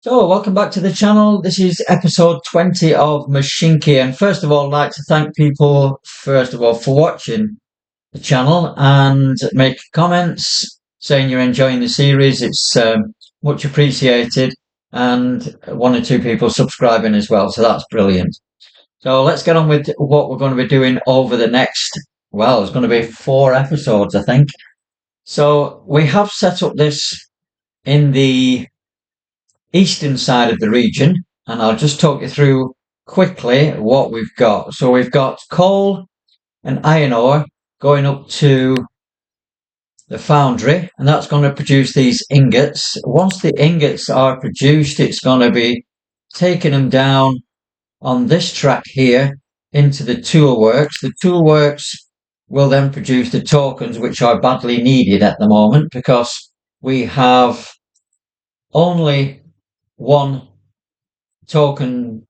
So, welcome back to the channel. This is episode 20 of Mashinky. And first of all, I'd like to thank people, for watching the channel and make comments saying you're enjoying the series. It's much appreciated. And one or two people subscribing as well. So that's brilliant. So let's get on with what we're going to be doing over the next, well, it's going to be 4 episodes, I think. So we have set up this in the eastern side of the region, and I'll just talk you through quickly what we've got. So we've got coal and iron ore going up to the foundry, and that's going to produce these ingots. Once the ingots are produced, it's going to be taking them down on this track here into the Toolworks. The Toolworks will then produce the tokens, which are badly needed at the moment because we have only one token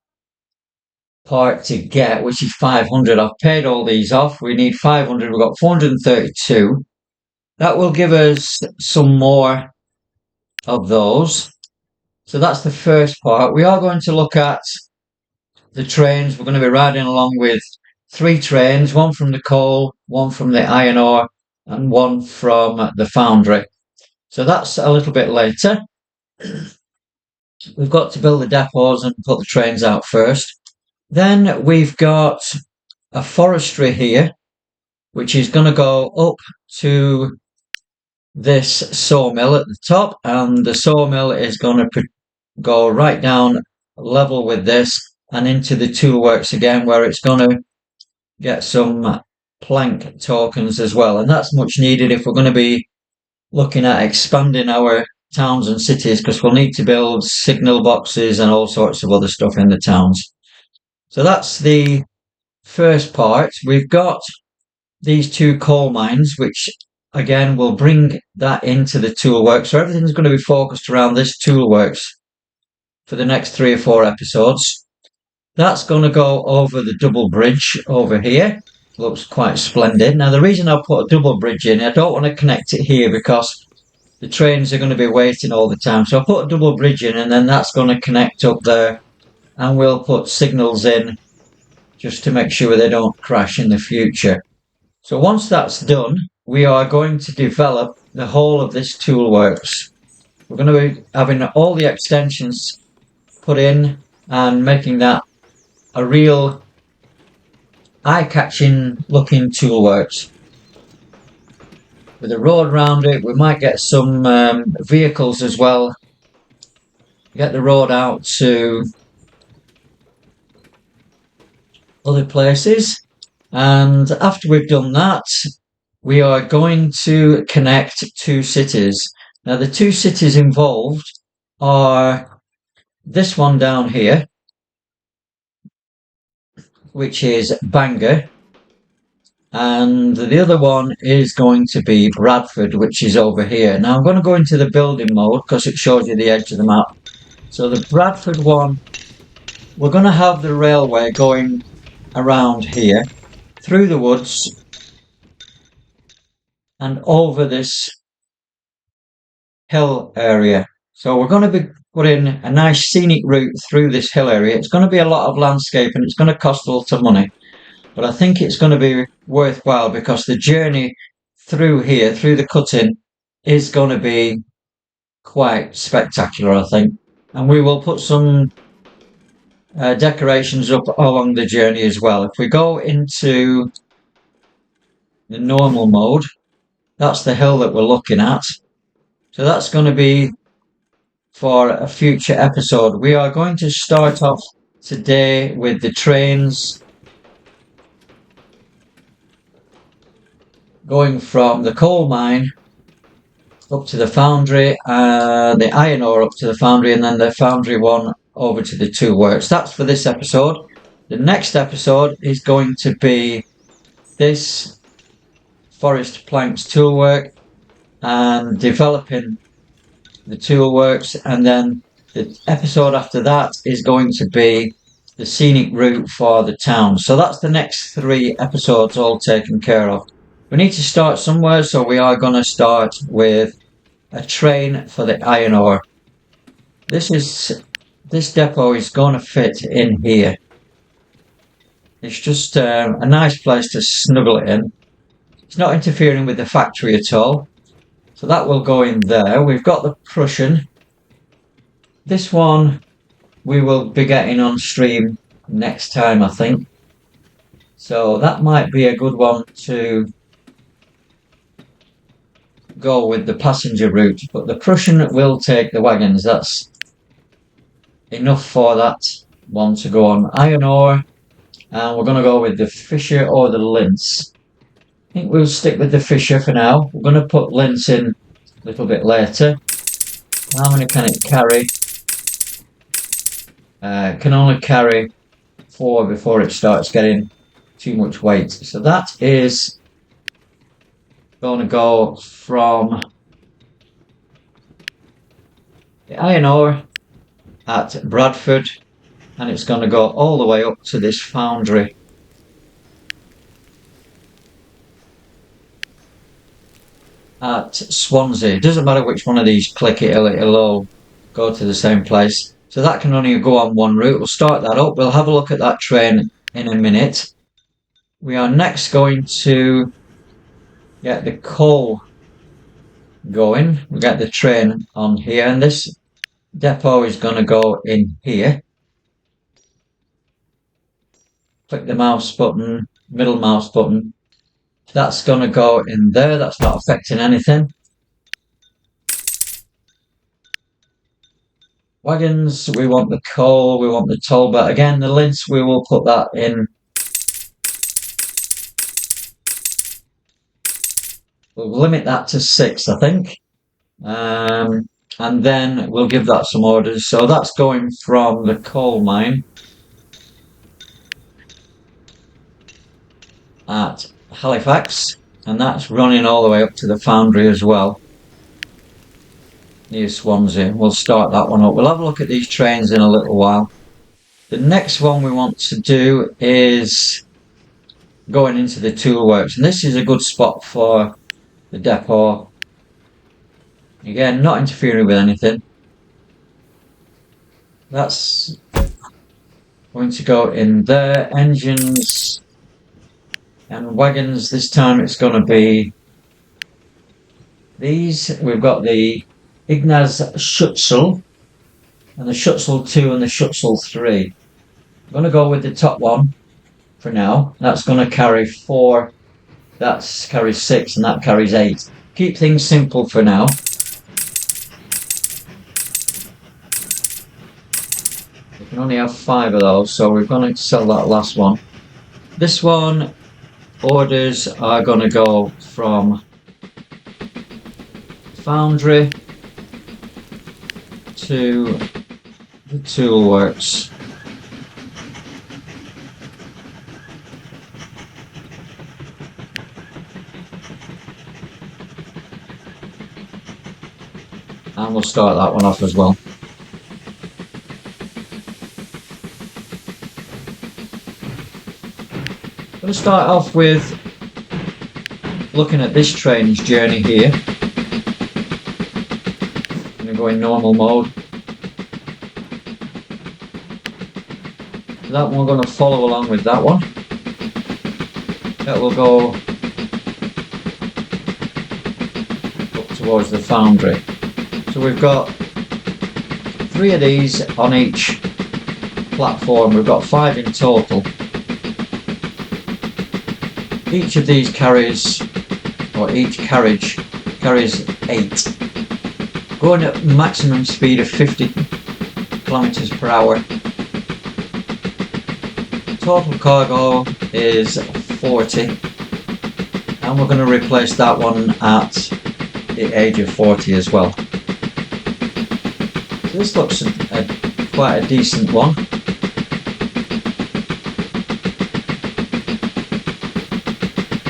part to get, which is 500. I've paid all these off. We need 500. We've got 432. That will give us some more of those. So that's the first part. We are going to look at the trains. We're going to be riding along with 3 trains, one from the coal, one from the iron ore, and one from the foundry. So that's a little bit later. We've got to build the depots and put the trains out first. Then we've got a forestry here, which is going to go up to this sawmill at the top, and the sawmill is going to go right down level with this and into the Toolworks again, where it's going to get some plank tokens as well. And that's much needed if we're going to be looking at expanding our towns and cities, because we'll need to build signal boxes and all sorts of other stuff in the towns. So that's the first part. We've got these 2 coal mines, which again will bring that into the Toolworks. So everything's going to be focused around this Toolworks for the next 3 or 4 episodes. That's going to go over the double bridge over here. Looks quite splendid. Now the reason I put a double bridge in, I don't want to connect it here because the trains are going to be waiting all the time. So I put a double bridge in, and then that's going to connect up there, and we'll put signals in just to make sure they don't crash in the future. So once that's done, we are going to develop the whole of this Toolworks. We're going to be having all the extensions put in and making that a real eye-catching looking Toolworks. With a road around it, we might get some vehicles as well. Get the road out to other places. And after we've done that, we are going to connect 2 cities. Now the 2 cities involved are this one down here, which is Bangor, and the other one is going to be Bradford, which is over here. Now I'm going to go into the building mode because it shows you the edge of the map. So the Bradford one, we're going to have the railway going around here through the woods and over this hill area. So we're going to be putting a nice scenic route through this hill area. It's going to be a lot of landscape and it's going to cost a lot of money. But I think it's going to be worthwhile because the journey through here, through the cutting, is going to be quite spectacular, I think. And we will put some decorations up along the journey as well. If we go into the normal mode, that's the hill that we're looking at. So that's going to be for a future episode. We are going to start off today with the trains going from the coal mine up to the foundry, the iron ore up to the foundry, and then the foundry one over to the Toolworks. That's for this episode. The next episode is going to be this forest planks toolwork and developing the Toolworks, and then the episode after that is going to be the scenic route for the town. So that's the next 3 episodes all taken care of. We need to start somewhere, so we are going to start with a train for the iron ore. This depot is going to fit in here. It's just a nice place to snuggle it in. It's not interfering with the factory at all. So that will go in there. We've got the Prussian. This one we will be getting on stream next time, I think. So that might be a good one to go with the passenger route. But the Prussian will take the wagons. That's enough for that one to go on iron ore. And we're going to go with the Fisher or the Lince. I think we'll stick with the Fisher for now. We're going to put Lince in a little bit later. How many can it carry? Can only carry 4 before it starts getting too much weight. So that is going to go from the iron ore at Bradford, and it's going to go all the way up to this foundry. At Swansea. It doesn't matter which one of these click it, it'll all go to the same place. So that can only go on one route. We'll start that up. We'll have a look at that train in a minute. We are next going to get the coal going. We get the train on here, and this depot is going to go in here. Click the mouse button, middle mouse button. That's going to go in there. That's not affecting anything. Wagons, we want the coal, we want the toll, but again, the Lince, we will put that in. We'll limit that to 6, I think. And then we'll give that some orders. So that's going from the coal mine at Halifax, and that's running all the way up to the foundry as well, near Swansea. We'll start that one up. We'll have a look at these trains in a little while. The next one we want to do is going into the Toolworks, and this is a good spot for the depot. Again, not interfering with anything. That's going to go in there. Engines and wagons, this time it's going to be these. We've got the Ignaz Schutzel and the Schutzel 2 and the Schutzel 3. I'm going to go with the top one for now. That's going to carry 4, that carries 6, and that carries 8. Keep things simple for now. We can only have 5 of those, so we're going to sell that last one. This one, orders are going to go from foundry to the Toolworks. And we'll start that one off as well. I'm going to start off with looking at this train's journey here. I'm going to go in normal mode. That one we're going to follow along with that one. That will go up towards the foundry. So we've got 3 of these on each platform. We've got 5 in total. Each of these carries, or each carriage carries 8. Going at maximum speed of 50 kilometers per hour. Total cargo is 40, and we're going to replace that one at the age of 40 as well. So this looks quite a decent one.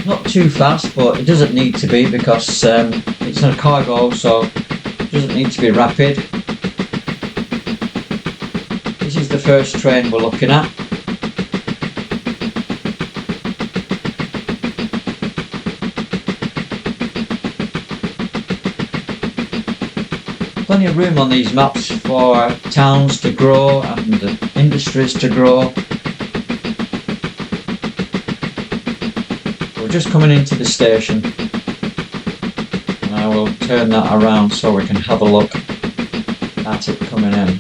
Not too fast, but it doesn't need to be because it's a cargo, so it doesn't need to be rapid. This is the first train we're looking at. plenty of room on these maps for towns to grow and industries to grow. We're just coming into the station, and I will turn that around so we can have a look at it coming in.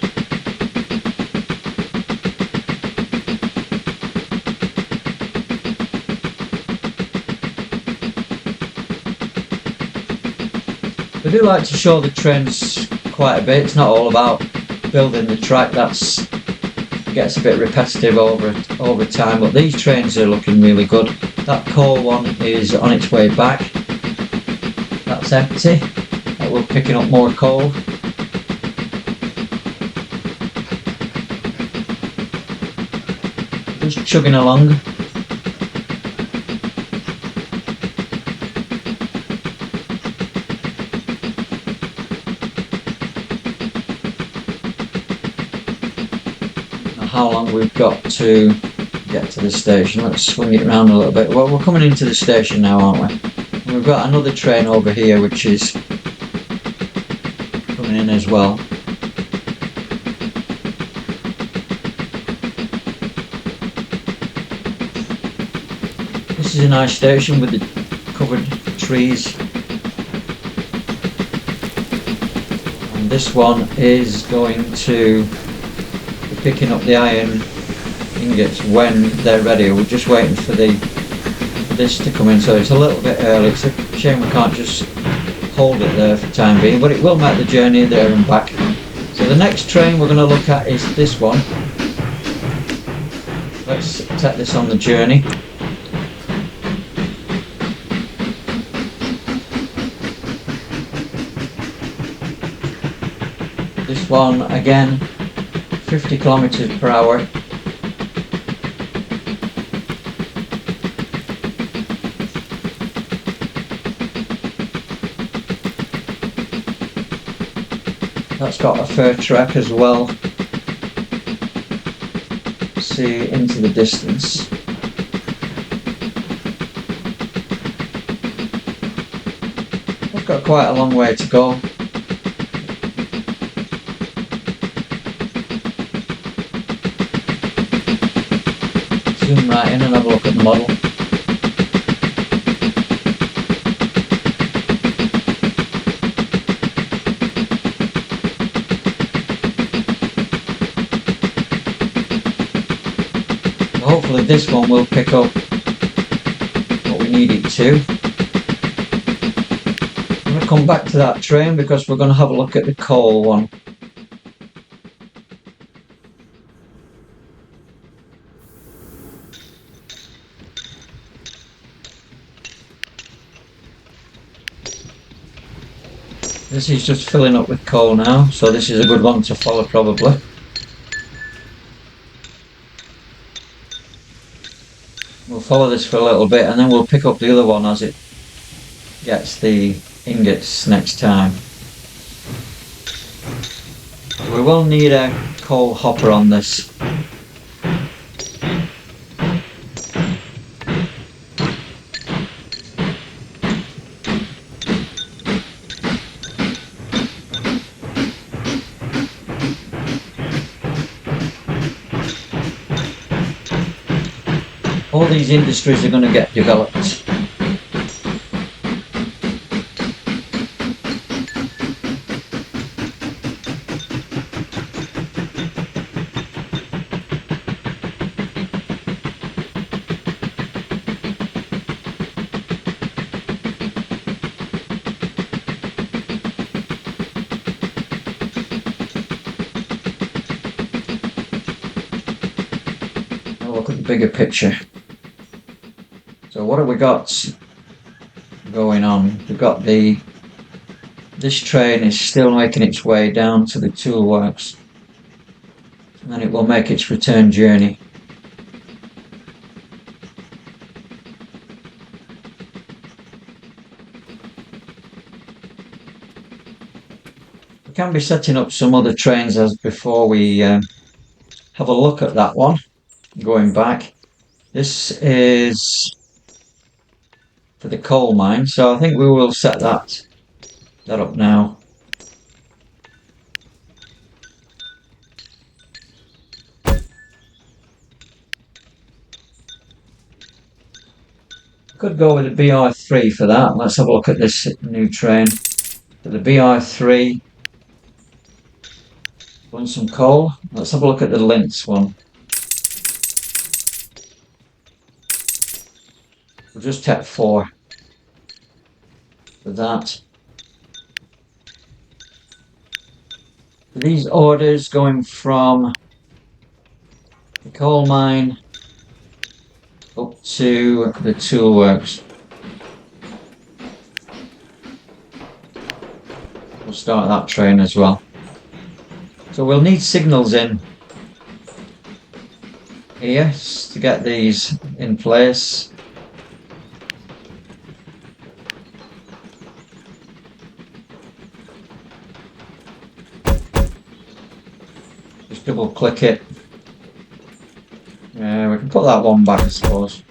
We do like to show the trains quite a bit. It's not all about building the track. That gets a bit repetitive over time, but these trains are looking really good. That coal one is on its way back. That's empty. We're picking up more coal. Just chugging along. How long we've got to get to the station. Let's swing it around a little bit. Well, we're coming into the station now, aren't we? And we've got another train over here which is coming in as well. This is a nice station with the covered trees. And this one is going to picking up the iron ingots when they're ready. We're just waiting for this to come in, so it's a little bit early. It's a shame we can't just hold it there for the time being, but it will make the journey there and back. So the next train we're going to look at is this one. Let's take this on the journey. This one again, 50 kilometers per hour. That's got a fur track as well. See into the distance. We've got quite a long way to go. Zoom right in and have a look at the model. Hopefully this one will pick up what we need it to. I'm going to come back to that train because we're going to have a look at the coal one. This is just filling up with coal now, so this is a good one to follow probably. We'll follow this for a little bit and then we'll pick up the other one as it gets the ingots next time. We will need a coal hopper on this. All these industries are going to get developed. Now look at the bigger picture. So what have we got going on? We've got this train is still making its way down to the Toolworks, and then it will make its return journey. We can be setting up some other trains as before we have a look at that one. Going back, this is for the coal mine, so I think we will set that up now. Could go with the BR3 for that. Let's have a look at this new train. The BR3. Want some coal? Let's have a look at the Linz one. We'll just take 4 for that. These orders going from the coal mine up to the Toolworks. We'll start that train as well. So we'll need signals in here to get these in place. Just double click it. Yeah, we can put that one back, I suppose.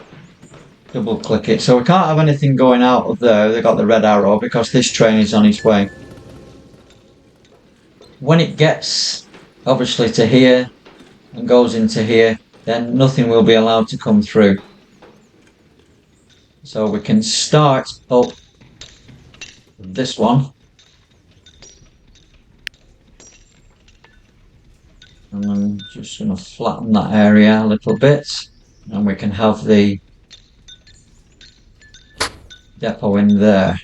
Double click it. So we can't have anything going out of there. They've got the red arrow because this train is on its way. When it gets obviously to here and goes into here, then nothing will be allowed to come through. So we can start up this one. And I'm just going to flatten that area a little bit, and we can have the depot in there.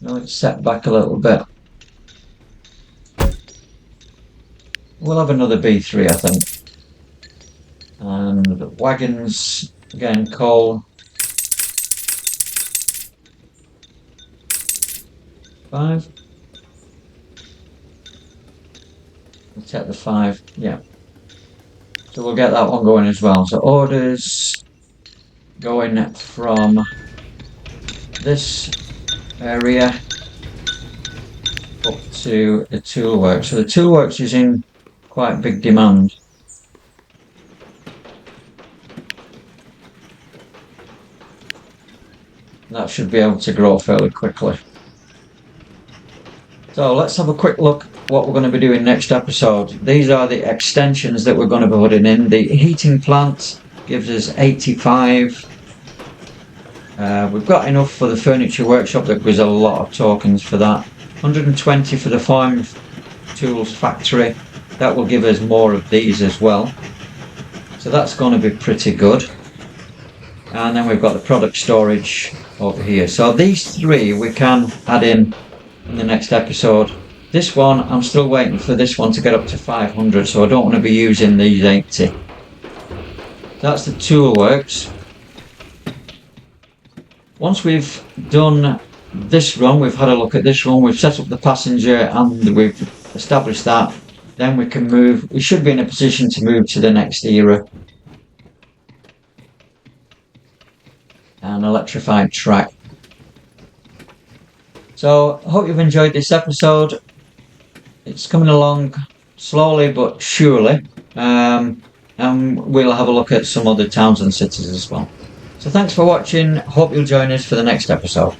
Now it's set back a little bit. We'll have another B3, I think. And the wagons, again, coal. 5. We'll take the 5, yeah. So we'll get that one going as well. So orders going from this area up to the Toolworks. So the Toolworks is in quite big demand. That should be able to grow fairly quickly. So let's have a quick look what we're going to be doing next episode. These are the extensions that we're going to be putting in. The heating plant gives us 85. We've got enough for the furniture workshop. That gives a lot of tokens for that. 120 for the farm tools factory. That will give us more of these as well. So that's going to be pretty good. And then we've got the product storage over here. So these 3 we can add in the next episode. This one, I'm still waiting for this one to get up to 500, so I don't want to be using these 80. That's the Toolworks. Once we've done this run, we've had a look at this run, we've set up the passenger and we've established that, then we can move. We should be in a position to move to the next era. An electrified track. So I hope you've enjoyed this episode. It's coming along slowly but surely, and we'll have a look at some other towns and cities as well. So thanks for watching. Hope you'll join us for the next episode.